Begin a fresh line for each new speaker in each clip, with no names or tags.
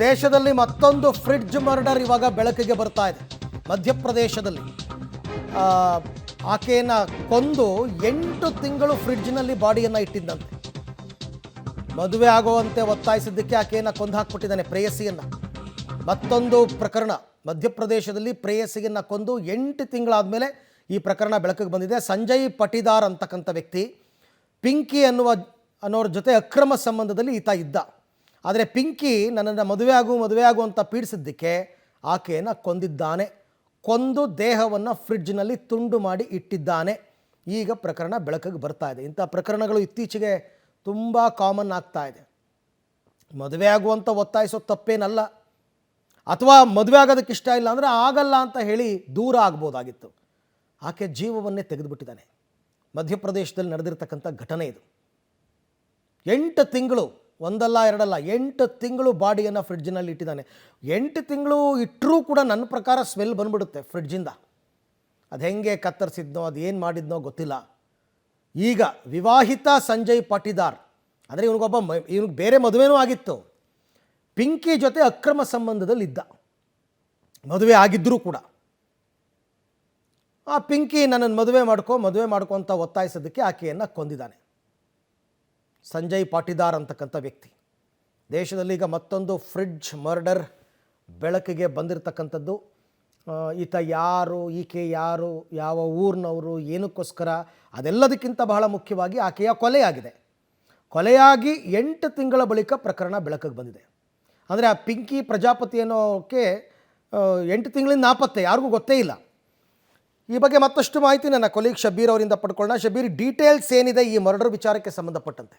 ದೇಶದಲ್ಲಿ ಮತ್ತೊಂದು fridge murder ಇವಾಗ ಬೆಳಕಿಗೆ ಬರ್ತಾ ಇದೆ. ಮಧ್ಯಪ್ರದೇಶದಲ್ಲಿ ಆಕೆಯನ್ನು ಕೊಂದು 8 ತಿಂಗಳು ಫ್ರಿಡ್ಜ್ನಲ್ಲಿ ಬಾಡಿಯನ್ನು ಇಟ್ಟಿದ್ದಂತೆ. ಮದುವೆ ಆಗುವಂತೆ ಒತ್ತಾಯಿಸಿದ್ದಕ್ಕೆ ಆಕೆಯನ್ನು ಕೊಂದು ಹಾಕ್ಬಿಟ್ಟಿದ್ದಾನೆ, ಪ್ರೇಯಸಿಯನ್ನು. ಮತ್ತೊಂದು ಪ್ರಕರಣ, ಮಧ್ಯಪ್ರದೇಶದಲ್ಲಿ ಪ್ರೇಯಸಿಯನ್ನು ಕೊಂದು 8 ತಿಂಗಳಾದಮೇಲೆ ಈ ಪ್ರಕರಣ ಬೆಳಕಿಗೆ ಬಂದಿದೆ. ಸಂಜಯ್ ಪಟಿದಾರ್ ಅಂತಕ್ಕಂಥ ವ್ಯಕ್ತಿ ಪಿಂಕಿ ಅನ್ನೋರ ಜೊತೆ ಅಕ್ರಮ ಸಂಬಂಧದಲ್ಲಿ ಈತ ಇದ್ದ. ಆದರೆ ಪಿಂಕಿ ನನ್ನನ್ನು ಮದುವೆ ಆಗು ಅಂತ ಪೀಡಿಸಿದ್ದಕ್ಕೆ ಆಕೆಯನ್ನು ಕೊಂದಿದ್ದಾನೆ. ಕೊಂದು ದೇಹವನ್ನು ಫ್ರಿಡ್ಜ್ನಲ್ಲಿ ತುಂಡು ಮಾಡಿ ಇಟ್ಟಿದ್ದಾನೆ. ಈಗ ಪ್ರಕರಣ ಬೆಳಕಿಗೆ ಬರ್ತಾ ಇದೆ. ಇಂಥ ಪ್ರಕರಣಗಳು ಇತ್ತೀಚೆಗೆ ತುಂಬ ಕಾಮನ್ ಆಗ್ತಾ ಇದೆ. ಮದುವೆ ಆಗುವಂಥ ಒತ್ತಾಯಿಸೋ ತಪ್ಪೇನಲ್ಲ, ಅಥವಾ ಮದುವೆ ಆಗೋದಕ್ಕೆ ಇಷ್ಟ ಇಲ್ಲ ಅಂದರೆ ಆಗಲ್ಲ ಅಂತ ಹೇಳಿ ದೂರ ಆಗ್ಬೋದಾಗಿತ್ತು. ಆಕೆ ಜೀವವನ್ನೇ ತೆಗೆದುಬಿಟ್ಟಿದ್ದಾನೆ. ಮಧ್ಯಪ್ರದೇಶದಲ್ಲಿ ನಡೆದಿರ್ತಕ್ಕಂಥ ಘಟನೆ ಇದು. 8 ತಿಂಗಳು, ಒಂದಲ್ಲ ಎರಡಲ್ಲ, 8 ತಿಂಗಳು ಬಾಡಿಯನ್ನು ಫ್ರಿಡ್ಜ್ನಲ್ಲಿ ಇಟ್ಟಿದ್ದಾನೆ. 8 ತಿಂಗಳು ಇಟ್ಟರೂ ಕೂಡ ನನ್ನ ಪ್ರಕಾರ ಸ್ಮೆಲ್ ಬಂದ್ಬಿಡುತ್ತೆ ಫ್ರಿಡ್ಜಿಂದ. ಅದು ಹೆಂಗೆ ಕತ್ತರಿಸಿದ್ನೋ, ಅದು ಏನು ಮಾಡಿದ್ನೋ ಗೊತ್ತಿಲ್ಲ. ಈಗ ವಿವಾಹಿತ ಸಂಜಯ್ ಪಾಟಿದಾರ್, ಅಂದರೆ ಇವನಿಗೆ ಬೇರೆ ಮದುವೆನೂ ಆಗಿತ್ತು. ಪಿಂಕಿ ಜೊತೆ ಅಕ್ರಮ ಸಂಬಂಧದಲ್ಲಿ ಇದ್ದ, ಮದುವೆ ಆಗಿದ್ದರೂ ಕೂಡ. ಆ ಪಿಂಕಿ ನನ್ನನ್ನು ಮದುವೆ ಮಾಡ್ಕೊ ಅಂತ ಒತ್ತಾಯಿಸೋದಕ್ಕೆ ಆಕೆಯನ್ನು ಕೊಂದಿದ್ದಾನೆ ಸಂಜಯ್ ಪಾಟಿದಾರ್ ಅಂತಕ್ಕಂಥ ವ್ಯಕ್ತಿ. ದೇಶದಲ್ಲಿ ಈಗ ಮತ್ತೊಂದು ಫ್ರಿಡ್ಜ್ ಮರ್ಡರ್ ಬೆಳಕಿಗೆ ಬಂದಿರತಕ್ಕಂಥದ್ದು. ಈತ ಯಾರು, ಈಕೆ ಯಾರು, ಯಾವ ಊರಿನವರು, ಏನಕ್ಕೋಸ್ಕರ, ಅದೆಲ್ಲದಕ್ಕಿಂತ ಬಹಳ ಮುಖ್ಯವಾಗಿ ಆಕೆಯ ಕೊಲೆಯಾಗಿದೆ. ಕೊಲೆಯಾಗಿ 8 ತಿಂಗಳ ಬಳಿಕ ಪ್ರಕರಣ ಬೆಳಕಿಗೆ ಬಂದಿದೆ. ಅಂದರೆ ಆ ಪಿಂಕಿ ಪ್ರಜಾಪತಿ ಅನ್ನೋಕ್ಕೆ 8 ತಿಂಗಳಿಂದ ನಾಪತ್ತೆ, ಯಾರಿಗೂ ಗೊತ್ತೇ ಇಲ್ಲ. ಈ ಬಗ್ಗೆ ಮತ್ತಷ್ಟು ಮಾಹಿತಿ ನನ್ನ ಕೊಲೀಗ್ ಶಬೀರ್ ಅವರಿಂದ ಪಡ್ಕೊಳ್ಳೋಣ. ಶಬೀರ್, ಡೀಟೇಲ್ಸ್ ಏನಿದೆ ಈ ಮರ್ಡರ್ ವಿಚಾರಕ್ಕೆ ಸಂಬಂಧಪಟ್ಟಂತೆ?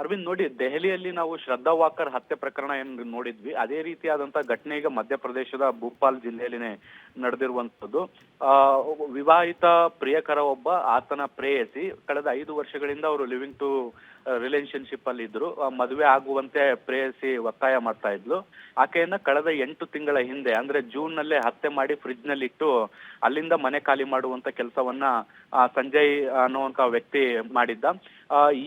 ಅರವಿಂದ್, ನೋಡಿ, ದೆಹಲಿಯಲ್ಲಿ ನಾವು ಶ್ರದ್ಧಾ ವಾಕರ್ ಹತ್ಯೆ ಪ್ರಕರಣ ಏನು ನೋಡಿದ್ವಿ, ಅದೇ ರೀತಿಯಾದಂತಹ ಘಟನೆ ಈಗ ಮಧ್ಯಪ್ರದೇಶದ ಭೂಪಾಲ್ ಜಿಲ್ಲೆಯಲ್ಲಿ ನಡೆದಿರುವಂತದ್ದು. ವಿವಾಹಿತ ಪ್ರಿಯಕರ ಒಬ್ಬ, ಆತನ ಪ್ರೇಯಸಿ ಕಳೆದ 5 ವರ್ಷಗಳಿಂದ ಅವರು ಲಿವಿಂಗ್ ಟು ರಿಲೇಶನ್ಶಿಪ್ ಅಲ್ಲಿ ಇದ್ರು. ಮದುವೆ ಆಗುವಂತೆ ಪ್ರೇಯಸಿ ಒತ್ತಾಯ ಮಾಡ್ತಾ ಇದ್ಲು. ಆಕೆಯನ್ನ ಕಳೆದ 8 ತಿಂಗಳ ಹಿಂದೆ, ಅಂದ್ರೆ ಜೂನ್ ನಲ್ಲೇ ಹತ್ಯೆ ಮಾಡಿ ಫ್ರಿಡ್ಜ್ ನಲ್ಲಿ ಇಟ್ಟು ಅಲ್ಲಿಂದ ಮನೆ ಖಾಲಿ ಮಾಡುವಂತ ಕೆಲಸವನ್ನ ಸಂಜಯ್ ಅನ್ನುವಂತ ವ್ಯಕ್ತಿ ಮಾಡಿದ್ದ.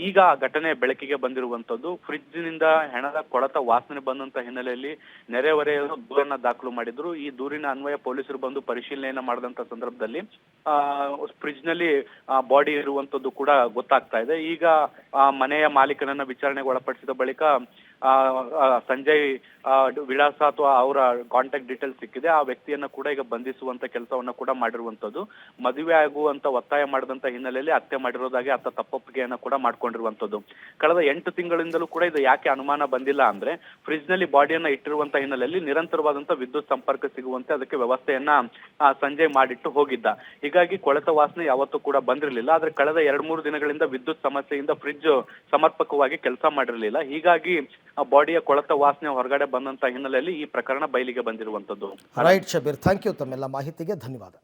ಈಗ ಘಟನೆ ಬೆಳಕಿಗೆ ಬಂದಿರುವಂತದ್ದು. ಫ್ರಿಡ್ಜ್ ನಿಂದ ಹೆಣದ ಕೊಳತ ವಾಸನೆ ಬಂದಂತ ಹಿನ್ನೆಲೆಯಲ್ಲಿ ನೆರೆಹೊರೆಯವರು ದೂರನ್ನ ದಾಖಲು ಮಾಡಿದ್ರು. ಈ ದೂರಿನ ಅನ್ವಯ ಪೊಲೀಸರು ಬಂದು ಪರಿಶೀಲನೆಯನ್ನ ಮಾಡಿದಂತ ಸಂದರ್ಭದಲ್ಲಿ ಫ್ರಿಡ್ಜ್ ನಲ್ಲಿ ಬಾಡಿ ಇರುವಂತದ್ದು ಕೂಡ ಗೊತ್ತಾಗ್ತಾ ಇದೆ. ಈಗ ಮನೆಯ ಮಾಲೀಕನನ್ನ ವಿಚಾರಣೆಗೆ ಒಳಪಡಿಸಿದ ಬಳಿಕ ಸಂಜಯ್ ವಿಳಾಸ ಅಥವಾ ಅವರ ಕಾಂಟ್ಯಾಕ್ಟ್ ಡೀಟೇಲ್ಸ್ ಸಿಕ್ಕಿದೆ. ಆ ವ್ಯಕ್ತಿಯನ್ನ ಕೂಡ ಈಗ ಬಂಧಿಸುವಂತ ಕೆಲಸವನ್ನ ಕೂಡ ಮಾಡಿರುವಂತದ್ದು. ಮದುವೆ ಆಗುವಂತ ಒತ್ತಾಯ ಮಾಡಿದಂತ ಹಿನ್ನೆಲೆಯಲ್ಲಿ ಹತ್ಯೆ ಮಾಡಿರೋದಾಗಿ ಆತ ತಪ್ಪೊಪ್ಪಿಗೆಯನ್ನ ಕೂಡ ಮಾಡ್ಕೊಂಡಿರುವಂತದ್ದು. ಕಳೆದ 8 ತಿಂಗಳಿಂದಲೂ ಕೂಡ ಇದು ಯಾಕೆ ಅನುಮಾನ ಬಂದಿಲ್ಲ ಅಂದ್ರೆ, ಫ್ರಿಡ್ಜ್ ನಲ್ಲಿ ಬಾಡಿಯನ್ನ ಇಟ್ಟಿರುವಂತ ಹಿನ್ನೆಲೆಯಲ್ಲಿ ನಿರಂತರವಾದಂತ ವಿದ್ಯುತ್ ಸಂಪರ್ಕ ಸಿಗುವಂತೆ ಅದಕ್ಕೆ ವ್ಯವಸ್ಥೆಯನ್ನ ಸಂಜಯ್ ಮಾಡಿಟ್ಟು ಹೋಗಿದ್ದ. ಹೀಗಾಗಿ ಕೊಳೆತ ವಾಸನೆ ಯಾವತ್ತೂ ಕೂಡ ಬಂದಿರಲಿಲ್ಲ. ಆದ್ರೆ ಕಳೆದ 2-3 ದಿನಗಳಿಂದ ವಿದ್ಯುತ್ ಸಮಸ್ಯೆಯಿಂದ ಫ್ರಿಡ್ಜ್ ಸಮರ್ಪಕವಾಗಿ ಕೆಲಸ ಮಾಡಿರಲಿಲ್ಲ. ಹೀಗಾಗಿ ಬಾಡಿಯ ಕೊಳೆತ ವಾಸನೆ ಹೊರಗಡೆ ಬಂದಂತ ಹಿನ್ನೆಲೆಯಲ್ಲಿ ಈ ಪ್ರಕರಣ ಬಯಲಿಗೆ ಬಂದಿರುವಂತದ್ದು.
Right Shabbir, thank you. ತಮ್ಮೆಲ್ಲ ಮಾಹಿತಿಗೆ ಧನ್ಯವಾದ.